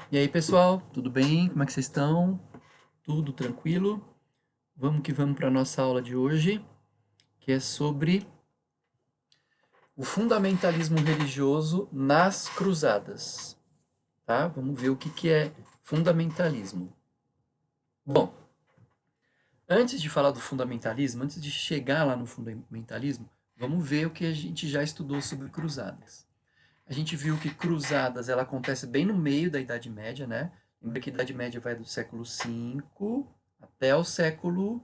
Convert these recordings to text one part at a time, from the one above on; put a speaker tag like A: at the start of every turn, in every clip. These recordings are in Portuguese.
A: E aí, pessoal, tudo bem? Como é que vocês estão? Tudo tranquilo? Vamos que vamos para a nossa aula de hoje, que é sobre o fundamentalismo religioso nas cruzadas, tá? Vamos ver o que é fundamentalismo. Bom, antes de falar do fundamentalismo, antes de chegar lá no fundamentalismo, vamos ver o que a gente já estudou sobre cruzadas. A gente viu que cruzadas ela acontece bem no meio da Idade Média, né? Lembra que a Idade Média vai do século V até o século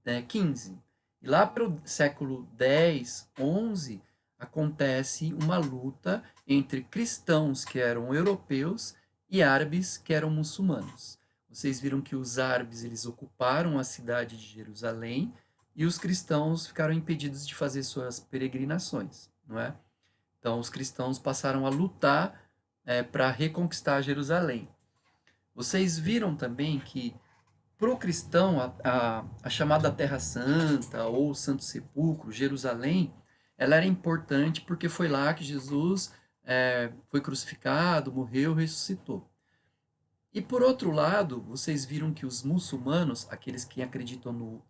A: XV. E lá para o século X, XI, acontece uma luta entre cristãos que eram europeus e árabes que eram muçulmanos. Vocês viram que os árabes eles ocuparam a cidade de Jerusalém e os cristãos ficaram impedidos de fazer suas peregrinações, não é? Então, os cristãos passaram a lutar para reconquistar Jerusalém. Vocês viram também que, para o cristão, a chamada Terra Santa ou Santo Sepulcro, Jerusalém, ela era importante porque foi lá que Jesus foi crucificado, morreu, ressuscitou. E por outro lado, vocês viram que os muçulmanos, aqueles que acreditam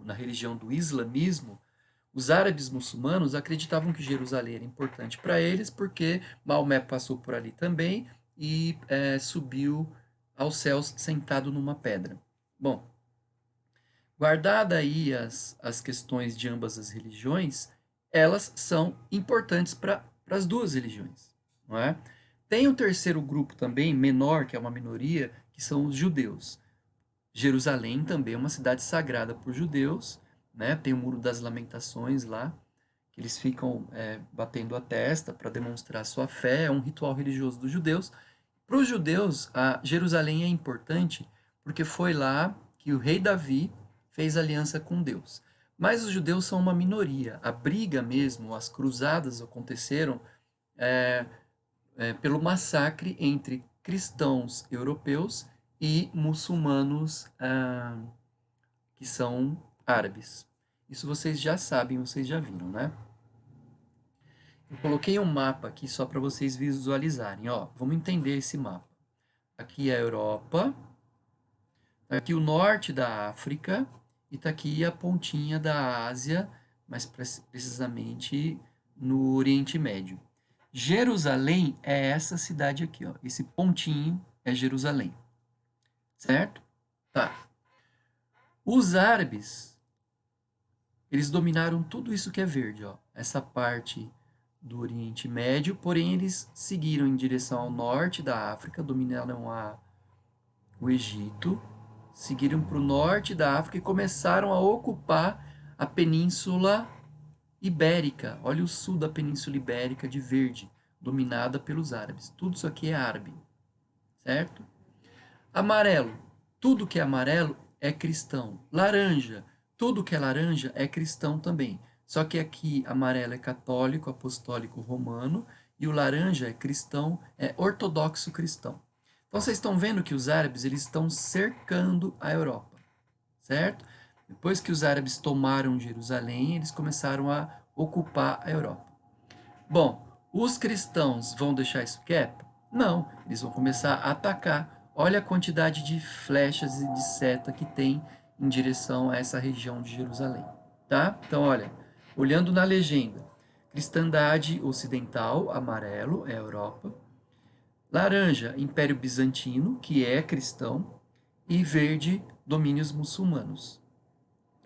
A: na religião do islamismo, os árabes muçulmanos acreditavam que Jerusalém era importante para eles porque Maomé passou por ali também e subiu aos céus sentado numa pedra. Bom, guardada aí as questões de ambas as religiões, elas são importantes para as duas religiões, não é? Tem um terceiro grupo também, menor, que é uma minoria, que são os judeus. Jerusalém também é uma cidade sagrada por judeus, né? Tem o Muro das Lamentações lá, que eles ficam batendo a testa para demonstrar sua fé, é um ritual religioso dos judeus. Para os judeus, a Jerusalém é importante porque foi lá que o rei Davi fez aliança com Deus. Mas os judeus são uma minoria. A briga mesmo, as cruzadas aconteceram é, pelo massacre entre cristãos europeus e muçulmanos que são árabes. Isso vocês já sabem, vocês já viram, né? Eu coloquei um mapa aqui só para vocês visualizarem. Ó, vamos entender esse mapa. Aqui é a Europa, tá aqui o norte da África e tá aqui a pontinha da Ásia, mais precisamente no Oriente Médio. Jerusalém é essa cidade aqui, ó. Esse pontinho é Jerusalém, certo? Tá. Os árabes, eles dominaram tudo isso que é verde, ó. Essa parte do Oriente Médio, porém eles seguiram em direção ao norte da África, dominaram o Egito, seguiram para o norte da África e começaram a ocupar a Península Ibérica. Olha o sul da Península Ibérica de verde, dominada pelos árabes. Tudo isso aqui é árabe, certo? Amarelo, tudo que é amarelo é cristão. Laranja, tudo que é laranja é cristão também. Só que aqui amarelo é católico, apostólico, romano, e o laranja é cristão, é ortodoxo cristão. Então vocês estão vendo que os árabes eles estão cercando a Europa, certo? Depois que os árabes tomaram Jerusalém, eles começaram a ocupar a Europa. Bom, os cristãos vão deixar isso quieto? Não, eles vão começar a atacar. Olha a quantidade de flechas e de seta que tem em direção a essa região de Jerusalém, tá? Então, olha, olhando na legenda, cristandade ocidental, amarelo, é a Europa. Laranja, Império Bizantino, que é cristão. E verde, domínios muçulmanos.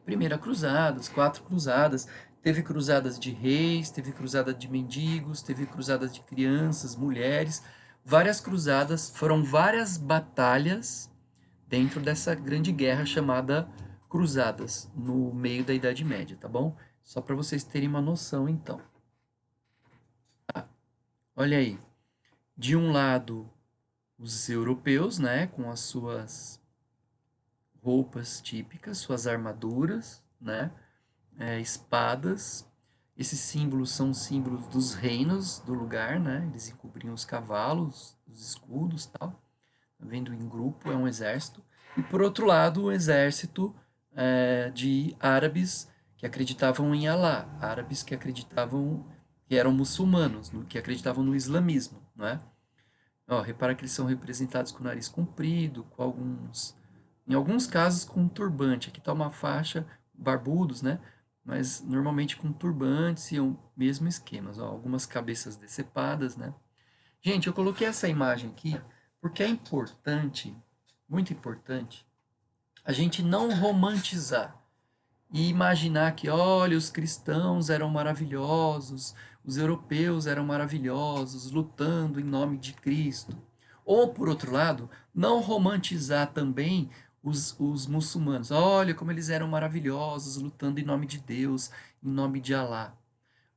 A: Primeira cruzadas, quatro cruzadas, teve cruzadas de reis, teve cruzada de mendigos, teve cruzadas de crianças, mulheres, várias cruzadas, foram várias batalhas dentro dessa grande guerra chamada Cruzadas, no meio da Idade Média, tá bom? Só para vocês terem uma noção, então. Olha aí, de um lado os europeus, né, com as suas roupas típicas, suas armaduras, né, espadas. Esses símbolos são símbolos dos reinos do lugar, né? Eles encobriam os cavalos, os escudos, tal. Tá vendo em grupo é um exército. E por outro lado, o exército de árabes que acreditavam em Alá, árabes que acreditavam que eram muçulmanos, que acreditavam no islamismo, não é? Ó, repara que eles são representados com o nariz comprido, em alguns casos com um turbante. Aqui está uma faixa, barbudos, né? Mas normalmente com turbantes e é o mesmo esquema. Ó, algumas cabeças decepadas, né? Gente, eu coloquei essa imagem aqui porque é importante, muito importante, a gente não romantizar e imaginar que, olha, os cristãos eram maravilhosos, os europeus eram maravilhosos, lutando em nome de Cristo. Ou, por outro lado, não romantizar também os muçulmanos. Olha como eles eram maravilhosos, lutando em nome de Deus, em nome de Alá.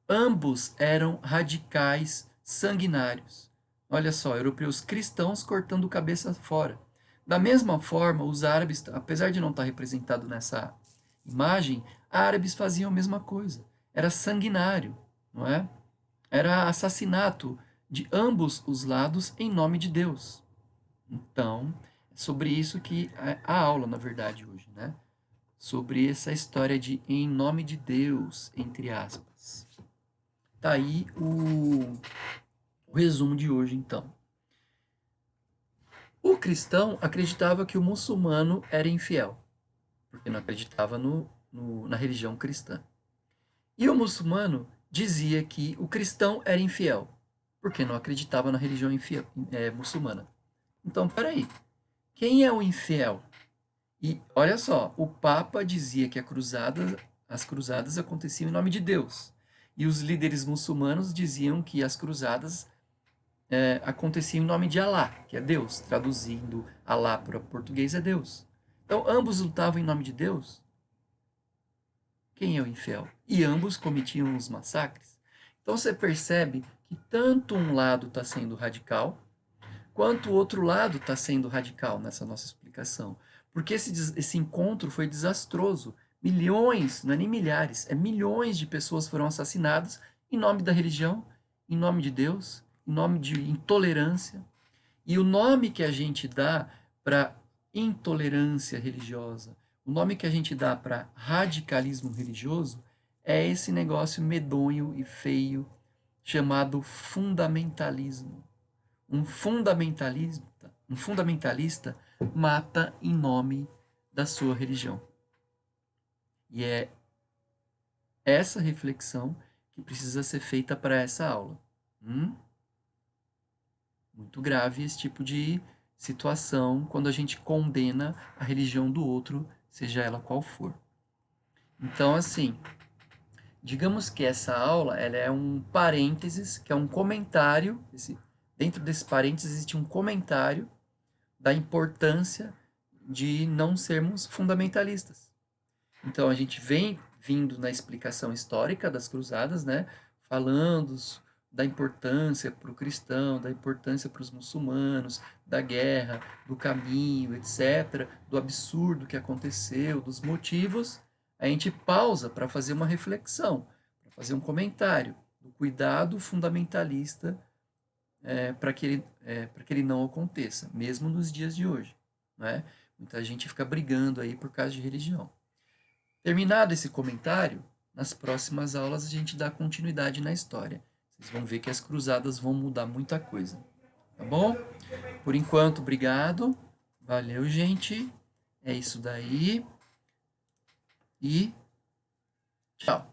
A: Ambos eram radicais sanguinários. Olha só, europeus cristãos cortando cabeça fora. Da mesma forma, os árabes, apesar de não estar representado nessa imagem, árabes faziam a mesma coisa. Era sanguinário, não é? Era assassinato de ambos os lados em nome de Deus. Então, é sobre isso que a aula, na verdade, hoje, né? Sobre essa história de em nome de Deus, entre aspas. Tá aí o resumo de hoje, então. O cristão acreditava que o muçulmano era infiel, porque não acreditava na religião cristã. E o muçulmano dizia que o cristão era infiel, porque não acreditava na religião muçulmana. Então, peraí, quem é o infiel? E olha só, o Papa dizia que as cruzadas aconteciam em nome de Deus. E os líderes muçulmanos diziam que as cruzadas aconteciam em nome de Alá, que é Deus. Traduzindo Alá para português é Deus. Então, ambos lutavam em nome de Deus. Quem é o infiel? E ambos cometiam os massacres. Então, você percebe que tanto um lado está sendo radical, quanto o outro lado está sendo radical nessa nossa explicação. Porque esse encontro foi desastroso. Milhões, não é nem milhares, é milhões de pessoas foram assassinadas em nome da religião, em nome de Deus, em nome de intolerância. E o nome que a gente dá para intolerância religiosa, o nome que a gente dá para radicalismo religioso é esse negócio medonho e feio chamado fundamentalismo. Um fundamentalista mata em nome da sua religião. E é essa reflexão que precisa ser feita para essa aula. Muito grave esse tipo de situação quando a gente condena a religião do outro, seja ela qual for. Então, assim, digamos que essa aula ela é um parênteses, que é um comentário. Dentro desse parênteses existe um comentário da importância de não sermos fundamentalistas. Então, a gente vem vindo na explicação histórica das cruzadas, né, falando da importância para o cristão, da importância para os muçulmanos, da guerra, do caminho, etc., do absurdo que aconteceu, dos motivos. A gente pausa para fazer uma reflexão, para fazer um comentário do cuidado fundamentalista para que ele não aconteça, mesmo nos dias de hoje. Né? Muita gente fica brigando aí por causa de religião. Terminado esse comentário, nas próximas aulas a gente dá continuidade na história. Vocês vão ver que as cruzadas vão mudar muita coisa. Tá bom? Por enquanto, obrigado. Valeu, gente. É isso daí. E tchau.